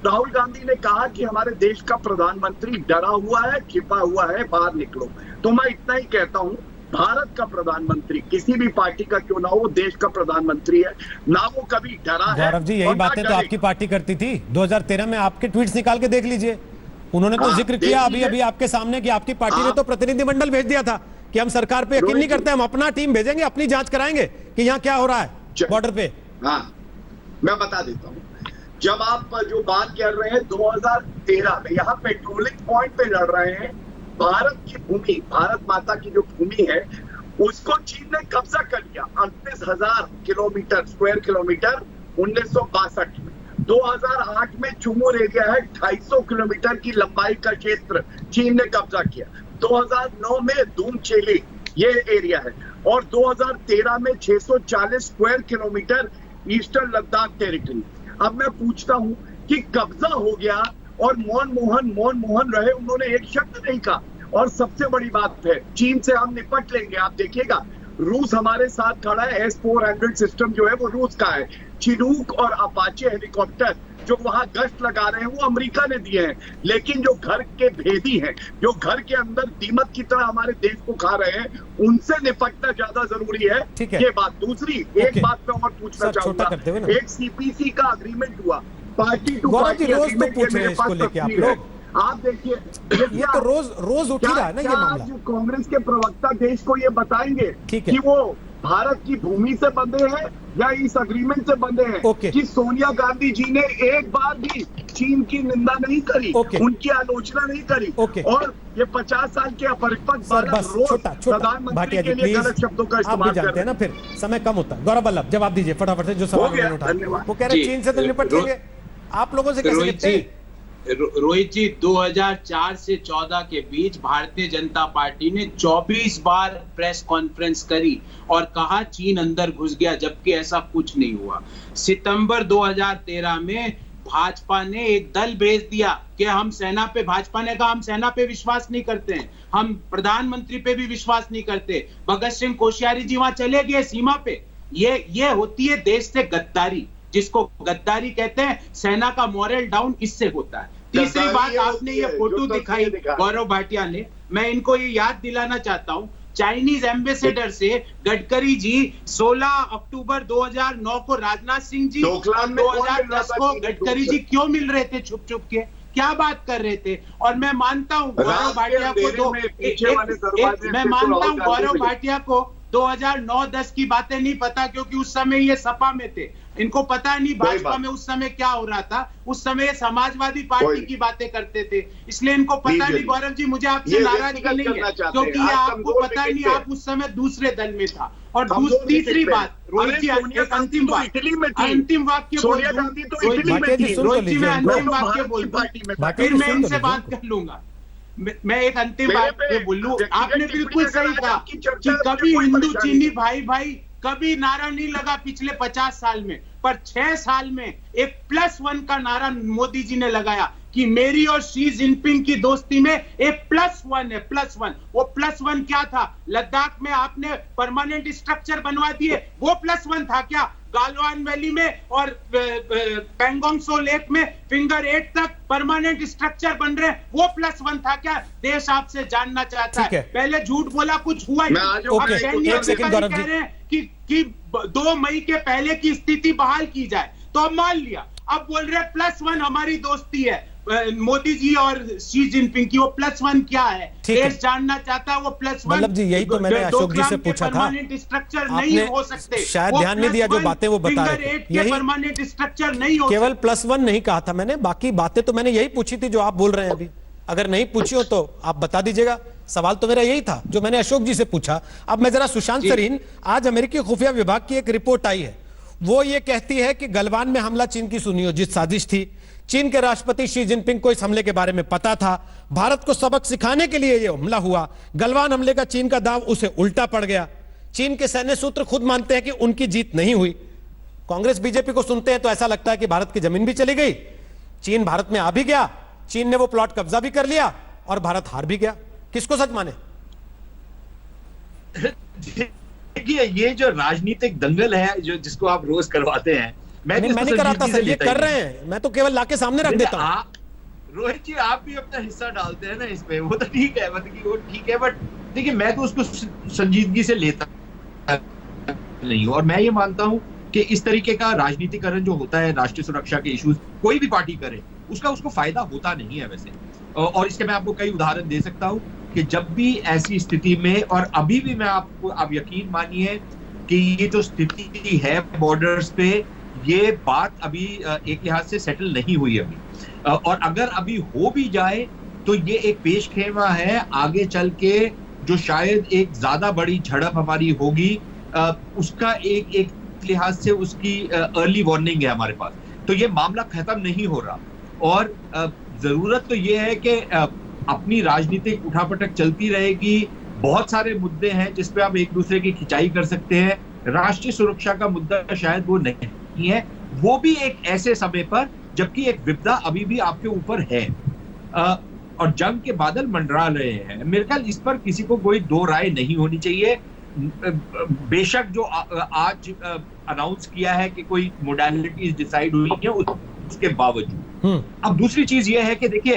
[SPEAKER 4] राहुल गांधी ने कहा कि हमारे देश का प्रधानमंत्री डरा हुआ है, छिपा हुआ है, बाहर निकलो। तो मैं इतना ही कहता हूं, भारत का प्रधानमंत्री किसी भी पार्टी का क्यों ना हो, वो देश का प्रधानमंत्री है ना, वो कभी डरा है।
[SPEAKER 1] गौरव जी, यही बातें तो आपकी पार्टी करती थी। 2013 में आपके ट्वीट्स निकाल के देख लीजिए, उन्होंने तो जिक्र किया अभी आपके सामने कि आपकी पार्टी ने तो प्रतिनिधिमंडल भेज दिया था कि हम सरकार पे यकीन नहीं करते, हम अपना टीम भेजेंगे, अपनी जांच कराएंगे कि यहाँ क्या हो रहा है बॉर्डर पे।
[SPEAKER 4] हाँ, मैं बता देता हूँ। जब आप जो बात कर रहे हैं 2013 में यहाँ पेट्रोलिंग पॉइंट पे लड़ रहे हैं, भारत की भूमि, भारत माता की जो भूमि है, उसको चीन ने कब्जा कर लिया। 38,000 किलोमीटर, स्क्वायर किलोमीटर 1962 में। 2008 में चुमुर एरिया है, 250 किलोमीटर की लंबाई का क्षेत्र चीन ने कब्जा किया। 2009 में धूमचेली ये एरिया है, और 2013 में 640 square kilometre eastern Ladakh territory. अब मैं पूछता हूं कि कब्जा हो गया और मौन मोहन रहे, उन्होंने एक शब्द नहीं कहा। और सबसे बड़ी बात है, चीन से हम निपट लेंगे। आप देखिएगा, रूस हमारे साथ खड़ा है। S-400 सिस्टम जो है वो रूस का है। चिनूक और अपाचे हेलीकॉप्टर जो वहां गश्त लगा रहे हैं वो अमेरिका ने दिए हैं। लेकिन जो घर के भेदी हैं, जो घर के अंदर दीमक की तरह हमारे देश को खा रहे हैं, उनसे निपटना ज्यादा जरूरी है। ये बात। दूसरी एक बात मैं और पूछना चाहूंगा, एक CPC का अग्रीमेंट हुआ, पार्टी टू पार्टी अग्रीमेंट, मेरे पास तस्वीर है। आप देखिए,
[SPEAKER 1] ये तो रोज उठ ही रहा है ना ये मामला।
[SPEAKER 4] कांग्रेस के प्रवक्ता देश को ये बताएंगे कि वो भारत की भूमि से बंधे हैं या इस अग्रीमेंट से बंधे हैं, कि सोनिया गांधी जी ने एक बार भी चीन की निंदा नहीं करी, उनकी आलोचना नहीं करी, और ये 50 साल के अपरिपक्व बालक रोज प्रधानमंत्री के लिए गलत शब्दों का इस्तेमाल करते हैं
[SPEAKER 1] ना। फिर समय कम होता है। गौरव वल्लभ, जवाब दीजिए फटाफट से जो सवाल उठा। वो कह रहे चीन से तो निपट लेंगे, आप लोगों से कैसे निपटे?
[SPEAKER 5] रोहित जी, 2004 से 14 के बीच भारतीय जनता पार्टी ने 24 बार प्रेस कॉन्फ्रेंस करी और कहा चीन अंदर घुस गया, जबकि ऐसा कुछ नहीं हुआ। सितंबर 2013 में भाजपा ने एक दल भेज दिया कि हम सेना पे, भाजपा ने कहा हम सेना पे विश्वास नहीं करते हैं, हम प्रधानमंत्री पे भी विश्वास नहीं करते। भगत सिंह कोश्यारी जी वहां चले गए सीमा पे। ये होती है देश से गद्दारी, जिसको गद्दारी कहते हैं। सेना का मॉरल डाउन इससे होता है। तीसरी बात, आपने ये फोटो दिखाई गौरव भाटिया ने, मैं इनको ये याद दिलाना चाहता हूं, चाइनीज एम्बेसडर से गडकरी जी 16 अक्टूबर 2009 को राजनाथ सिंह जी, 2010 को गडकरी जी क्यों मिल रहे थे छुप छुप के, क्या बात कर रहे थे? और मैं मानता हूं गौरव भाटिया को 2009-10 की बातें नहीं पता, क्योंकि उस समय ये सपा में थे। इनको पता नहीं भाजपा में उस समय क्या हो रहा था। उस समय ये समाजवादी पार्टी की बातें करते थे, इसलिए इनको पता नहीं। गौरव जी, मुझे आपसे नाराजगी नहीं है, क्योंकि ये आपको पता नहीं, आप उस समय दूसरे दल में था। और तीसरी बात, रोहित जी, अंतिम वाक्य फिर मैं इनसे बात कर लूंगा। मैं एक अंतिम बात बोलूं, आपने बिल्कुल सही कहा कि कभी हिंदू चीनी भाई कभी नारा नहीं लगा पिछले 50 साल में, पर 6 साल में एक +1 का नारा मोदी जी ने लगाया कि मेरी और शी जिनपिंग की दोस्ती में एक +1 है, +1। वो +1 क्या था? लद्दाख में आपने परमानेंट स्ट्रक्चर बनवा दिए, वो +1 था क्या? गालवान वैली में और पेंगोंग सो लेक में फिंगर 8 तक परमानेंट स्ट्रक्चर बन रहे, वो +1 था क्या? देश आपसे जानना चाहता है। पहले झूठ बोला, कुछ हुआ ही नहीं। अब कह रहे हैं कि 2 मई के पहले की स्थिति बहाल की जाए, तो अब मान लिया। अब बोल रहे +1 हमारी दोस्ती है मोदी जी और शी जिनपिंग की, वो +1 क्या है? देश जानना चाहता है वो +1।
[SPEAKER 1] मतलब जी, यही तो मैंने अशोक जी से पूछा था,
[SPEAKER 5] स्ट्रक्चर नहीं हो सकते,
[SPEAKER 1] शायद ध्यान नहीं दिया जो बातें वो बता रहे थे। यही
[SPEAKER 5] परमानेंट स्ट्रक्चर नहीं हो,
[SPEAKER 1] केवल +1 नहीं कहा था मैंने, बाकी बातें तो मैंने यही पूछी थी जो आप बोल रहे हैं अभी। अगर नहीं पूछी हो तो आप बता दीजिएगा। सवाल तो मेरा यही था जो मैंने अशोक जी से पूछा। अब मैं जरा सुशांत सरीन, आज अमेरिकी खुफिया विभाग की एक रिपोर्ट आई है, वो ये कहती है कि गलवान में हमला चीन की सुनियोजित साजिश थी। चीन के राष्ट्रपति शी जिनपिंग को इस हमले के बारे में पता था। भारत को सबक सिखाने के लिए यह हमला हुआ। गलवान हमले का चीन का दाव उसे उल्टा पड़ गया। चीन के सैन्य सूत्र खुद मानते हैं कि उनकी जीत नहीं हुई। कांग्रेस बीजेपी को सुनते हैं तो ऐसा लगता है कि भारत की जमीन भी चली गई, चीन भारत में आ भी गया, चीन ने वो प्लॉट कब्जा भी कर लिया और भारत हार भी गया। किसको सच माने?
[SPEAKER 6] देखिए, ये जो राजनीतिक दंगल है जो जिसको आप रोज करवाते हैं, मैं नहीं कराता सर, ये कर रहे हैं, मैं तो केवल लाके सामने रख देता हूं। रोहित जी, आप भी अपना हिस्सा डालते हैं ना इसमें, वो तो ठीक है, मतलब कि वो ठीक है, बट देखिए मैं तो उसको संजीदगी से लेता नहीं हूं। और मैं ये मानता हूं कि इस तरीके का राजनीतिकरण जो होता है राष्ट्रीय सुरक्षा के इश्यूज, कोई भी पार्टी करे, उसको फायदा होता नहीं है वैसे। और इसके मैं आपको कई उदाहरण दे सकता हूं कि जब भी ऐसी स्थिति में, और अभी भी मैं आपको, आप यकीन मानिए कि ये जो स्थिति है बॉर्डर्स पे, ये बात अभी एक लिहाज से सेटल नहीं हुई अभी, और अगर अभी हो भी जाए तो ये एक पेशखेमा है आगे चल के जो शायद एक ज्यादा बड़ी झड़प हमारी होगी, उसका एक लिहाज से उसकी अर्ली वार्निंग है हमारे पास। तो ये मामला खत्म नहीं हो रहा और जरूरत तो ये है कि अपनी राजनीतिक उठापटक चलती रहेगी। बहुत सारे मुद्दे हैं जिस पे आप एक दूसरे की खिंचाई कर सकते हैं। राष्ट्रीय सुरक्षा का मुद्दा शायद वो नहीं है, वो भी एक ऐसे समय पर जबकि एक विपदा अभी भी आपके ऊपर है और जंग के बादल मंडरा रहे हैं। मेरे ख्याल इस पर किसी को कोई दो राय नहीं होनी चाहिए। बेशक जो आज अनाउंस किया है कि कोई मोडालिटीज डिसाइड हुई है उसके बावजूद। अब दूसरी चीज ये है कि देखिए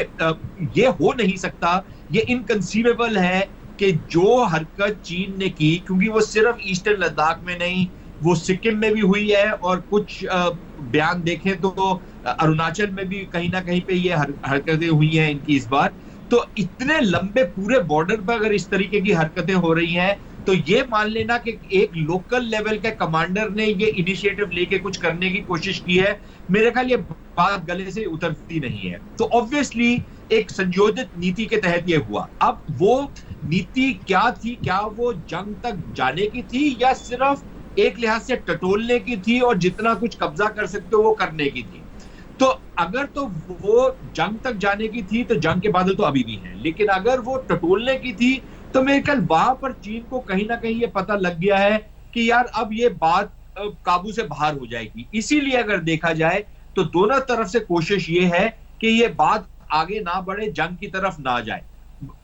[SPEAKER 6] ये हो नहीं सकता, ये इनकंसीवेबल है कि जो हरकत चीन ने की, क्योंकि वो सिर्फ ईस्टर्न लद्दाख में नहीं, वो सिक्किम में भी हुई है और कुछ बयान देखें तो अरुणाचल में भी कहीं ना कहीं पे ये हरकतें हुई हैं इनकी इस बार। तो इतने लंबे पूरे बॉर्डर पर अगर इस तरीके की हरकतें हो रही हैं तो ये मान लेना कि एक लोकल लेवल के कमांडर ने ये इनिशिएटिव लेके कुछ करने की कोशिश की है, मेरे ख्याल ये बात गले से उतरती नहीं है। तो ऑब्वियसली एक संयोजित नीति के तहत ये हुआ। अब वो नीति क्या थी, क्या वो जंग तक जाने की थी या सिर्फ एक लिहाज से टटोलने की थी और जितना कुछ कब्जा कर सकते हो वो करने की थी? तो अगर तो वो जंग तक जाने की थी तो जंग के बादल तो अभी भी हैं, लेकिन अगर वो टटोलने की थी तो मेरे ख्याल वहां पर चीन को कहीं ना कहीं ये पता लग गया है कि यार अब ये बात काबू से बाहर हो जाएगी। इसीलिए अगर देखा जाए तो दोनों तरफ से कोशिश ये है कि ये बात आगे ना बढ़े, जंग की तरफ ना जाए।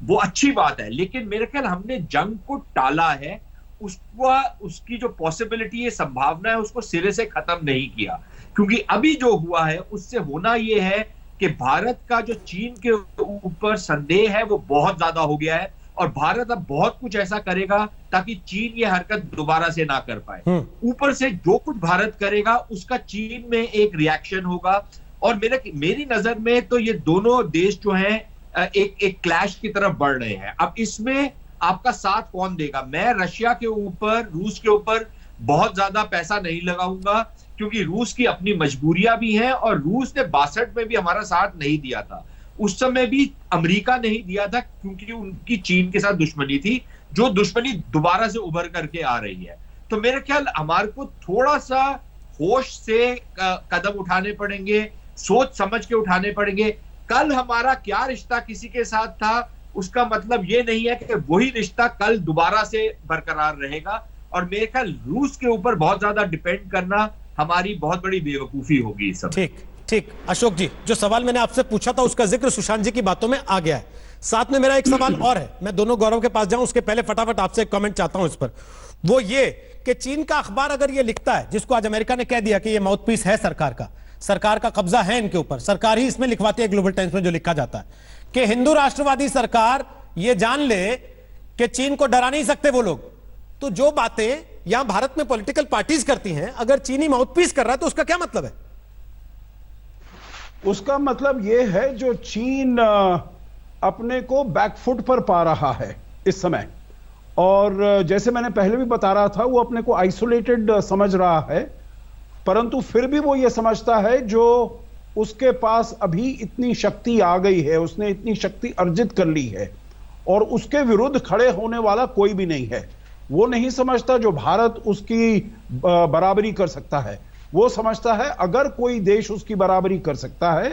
[SPEAKER 6] वो अच्छी बात है, लेकिन मेरे ख्याल हमने जंग को टाला है, उसकी जो पॉसिबिलिटी है, संभावना है, उसको सिरे से खत्म नहीं किया। क्योंकि अभी जो हुआ है उससे होना ये है कि भारत का जो चीन के ऊपर संदेह है वो बहुत ज्यादा हो गया है और भारत अब बहुत कुछ ऐसा करेगा ताकि चीन ये हरकत दोबारा से ना कर पाए। ऊपर से जो कुछ भारत करेगा उसका चीन में एक रिएक्शन होगा और मेरी नजर में तो ये दोनों देश जो हैं एक क्लैश की तरफ बढ़ रहे हैं। अब इसमें आपका साथ कौन देगा? मैं रशिया के ऊपर, रूस के ऊपर बहुत ज्यादा पैसा नहीं लगाऊंगा क्योंकि रूस की अपनी मजबूरियां भी हैं और रूस ने 62 में भी हमारा साथ नहीं दिया था। उस समय भी अमेरिका नहीं दिया था क्योंकि उनकी चीन के साथ दुश्मनी थी, जो दुश्मनी दोबारा से उभर करके आ रही है। तो मेरे ख्याल हमारे को थोड़ा सा होश से कदम उठाने पड़ेंगे, सोच समझ के उठाने पड़ेंगे। कल हमारा क्या रिश्ता किसी के साथ था उसका मतलब ये नहीं है कि वही रिश्ता कल दोबारा से बरकरार रहेगा और मेरे ख्याल रूस के ऊपर बहुत ज्यादा डिपेंड करना हमारी बहुत बड़ी बेवकूफी होगी इस समय।
[SPEAKER 1] ठीक अशोक जी, जो सवाल मैंने आपसे पूछा था उसका जिक्र सुशांत जी की बातों में आ गया है। साथ में मेरा एक सवाल और है, मैं दोनों गौरव के पास जाऊं उसके पहले फटाफट आपसे एक कमेंट चाहता हूं इस पर। वो ये कि चीन का अखबार अगर ये लिखता है, जिसको आज अमेरिका ने कह दिया कि ये माउथपीस है सरकार का कब्जा है इनके ऊपर, सरकार ही इसमें लिखवाती है ग्लोबल टाइम्स में जो लिखा जाता है कि हिंदू राष्ट्रवादी सरकार ये जान ले कि चीन को डरा नहीं सकते वो लोग। तो जो बातें यहां भारत में पॉलिटिकल पार्टीज करती हैं, अगर चीनी माउथपीस कर रहा है तो उसका क्या मतलब है?
[SPEAKER 7] उसका मतलब यह है जो चीन अपने को बैकफुट पर पा रहा है इस समय, और जैसे मैंने पहले भी बता रहा था, वो अपने को आइसोलेटेड समझ रहा है, परंतु फिर भी वो ये समझता है जो उसके पास अभी इतनी शक्ति आ गई है, उसने इतनी शक्ति अर्जित कर ली है और उसके विरुद्ध खड़े होने वाला कोई भी नहीं है। वो नहीं समझता जो भारत उसकी बराबरी कर सकता है, वो समझता है अगर कोई देश उसकी बराबरी कर सकता है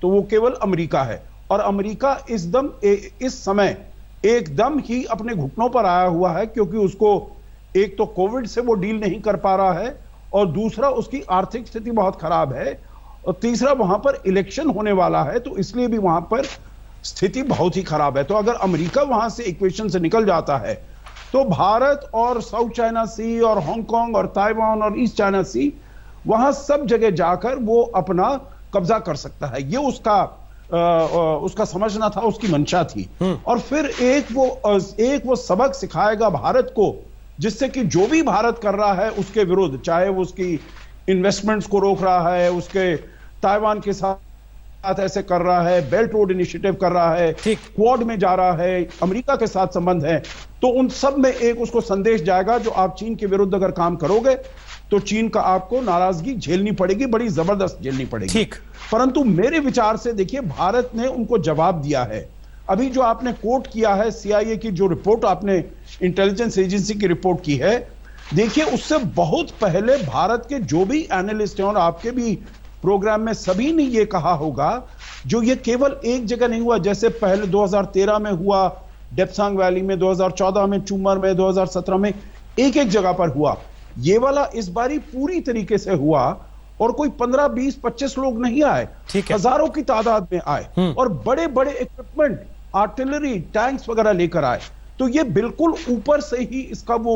[SPEAKER 7] तो वो केवल अमेरिका है। और अमेरिका इस समय एकदम ही अपने घुटनों पर आया हुआ है, क्योंकि उसको एक तो कोविड से वो डील नहीं कर पा रहा है और दूसरा उसकी आर्थिक स्थिति बहुत खराब है और तीसरा वहां पर इलेक्शन होने वाला है, तो इसलिए भी वहां पर स्थिति बहुत ही खराब है। तो अगर अमेरिका वहां से इक्वेशन से निकल जाता है तो भारत और साउथ चाइना सी और हांगकांग और ताइवान और ईस्ट चाइना सी, वहां सब जगह जाकर वो अपना कब्जा कर सकता है। ये उसका समझना था, उसकी मंशा थी। और फिर एक वो सबक सिखाएगा भारत को, जिससे कि जो भी भारत कर रहा है उसके विरुद्ध, चाहे वो उसकी इन्वेस्टमेंट्स को रोक रहा है, उसके ताइवान के साथ ऐसे कर रहा है, बेल्ट रोड इनिशिएटिव कर रहा है, क्वाड में जा रहा है, अमेरिका के साथ संबंध है, तो उन सब में एक उसको संदेश जाएगा जो आप चीन के विरुद्ध अगर काम करोगे तो चीन का आपको नाराजगी झेलनी पड़ेगी, बड़ी जबरदस्त झेलनी पड़ेगी। परंतु मेरे विचार से देखिए, भारत ने उनको जवाब दिया है। अभी जो आपने कोट किया है CIA की जो रिपोर्ट, आपने इंटेलिजेंस एजेंसी की रिपोर्ट की है, देखिए, उससे बहुत पहले भारत के जो भी एनालिस्ट हैं और आपके भी प्रोग्राम में सभी ने ये कहा होगा, जो ये केवल एक जगह नहीं हुआ, जैसे पहले 2013 में हुआ डेप्सांग वैली में, 2014 में चूमर में, 2017 में, एक एक जगह पर हुआ। ये वाला इस बारी पूरी तरीके से हुआ और कोई 15, 20, 25 लोग नहीं आए, हजारों की तादाद में आए और बड़े बड़े इक्विपमेंट, आर्टिलरी, टैंक्स वगैरह लेकर आए। तो ये बिल्कुल ऊपर से ही इसका वो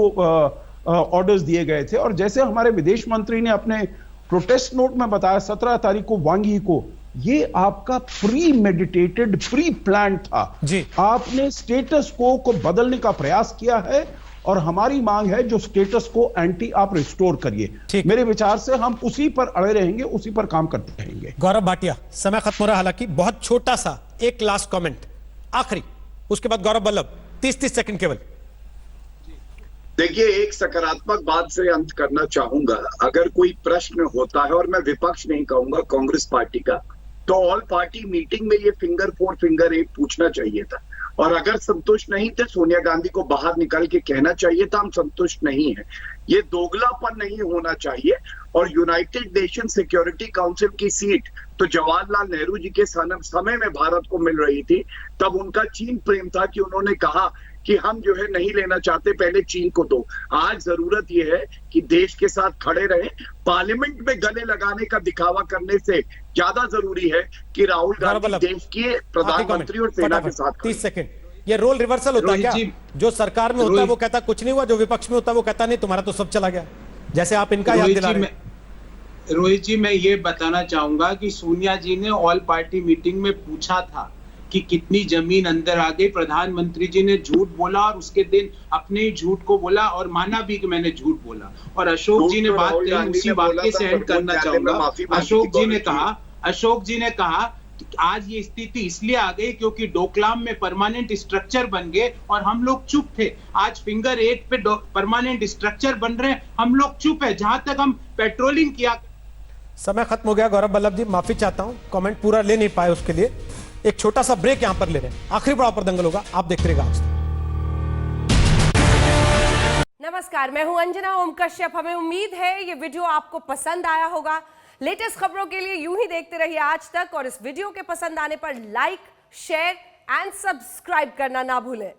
[SPEAKER 7] ऑर्डर्स दिए गए थे। और जैसे हमारे विदेश मंत्री ने अपने प्रोटेस्ट नोट में बताया 17 तारीख को वांग यी को, ये आपका प्री मेडिटेटेड, प्री प्लान था जी। आपने स्टेटस को बदलने का प्रयास किया है और हमारी मांग है जो स्टेटस को एंटी आप रिस्टोर करिए। मेरे विचार से हम उसी पर अड़े रहेंगे, उसी पर काम करते रहेंगे।
[SPEAKER 1] गौरव भाटिया, समय खत्म हो रहा, हालांकि बहुत छोटा सा एक लास्ट कमेंट आखिरी, उसके बाद गौरव वल्लभ 30 सेकंड केवल।
[SPEAKER 4] देखिए, एक सकारात्मक बात से अंत करना चाहूंगा। अगर कोई प्रश्न होता है, और मैं विपक्ष नहीं कहूंगा, कांग्रेस पार्टी का, तो ऑल पार्टी मीटिंग में ये फिंगर 4 फिंगर 8 पूछना चाहिए था। और अगर संतुष्ट नहीं थे, सोनिया गांधी को बाहर निकल के कहना चाहिए था हम संतुष्ट नहीं है। ये दोगलापन नहीं होना चाहिए। और यूनाइटेड नेशन सिक्योरिटी काउंसिल की सीट तो जवाहरलाल नेहरू जी के समय में भारत को मिल रही थी, तब उनका चीन प्रेम था कि उन्होंने कहा कि हम जो है नहीं लेना चाहते, पहले चीन को दो। आज जरूरत यह है कि देश के साथ खड़े रहे। पार्लियामेंट में गले लगाने का दिखावा करने से ज्यादा जरूरी है कि राहुल गांधी देश के प्रधानमंत्री और सेना के साथ।
[SPEAKER 1] 30 सेकंड। ये रोल रिवर्सल होता है क्या? जो सरकार में होता है वो कहता कुछ नहीं हुआ, जो विपक्ष में होता है वो कहता नहीं तुम्हारा तो सब चला गया, जैसे आप इनका याद दिला रहे हैं।
[SPEAKER 5] रोहित जी, मैं ये बताना चाहूंगा कि सोनिया जी ने ऑल पार्टी मीटिंग में पूछा था कि कितनी जमीन अंदर आ गई। प्रधानमंत्री जी ने झूठ बोला और उसके दिन अपने ही झूठ को बोला और माना भी कि मैंने झूठ बोला। और अशोक जी ने बात कही, उसी वाक्य से एंड करना चाहूंगा। अशोक जी ने कहा कि आज ये स्थिति इसलिए आ गई क्योंकि डोकलाम में परमानेंट स्ट्रक्चर बन गए और हम लोग चुप थे। आज फिंगर 8 पे परमानेंट स्ट्रक्चर बन रहे हैं, हम लोग चुप है। जहां तक हम पेट्रोलिंग किया।
[SPEAKER 1] समय खत्म हो गया गौरव वल्लभ जी, माफी चाहता हूं, कमेंट पूरा ले नहीं पाए उसके लिए। एक छोटा सा ब्रेक यहां पर ले रहे हैं, आखिरी बड़ा पर दंगल होगा, आप देखते रहिएगा।
[SPEAKER 8] नमस्कार, मैं हूं अंजना ओम कश्यप। हमें उम्मीद है ये वीडियो आपको पसंद आया होगा। लेटेस्ट खबरों के लिए यूं ही देखते रहिए आज तक, और इस वीडियो के पसंद आने पर लाइक, शेयर एंड सब्सक्राइब करना ना भूलें।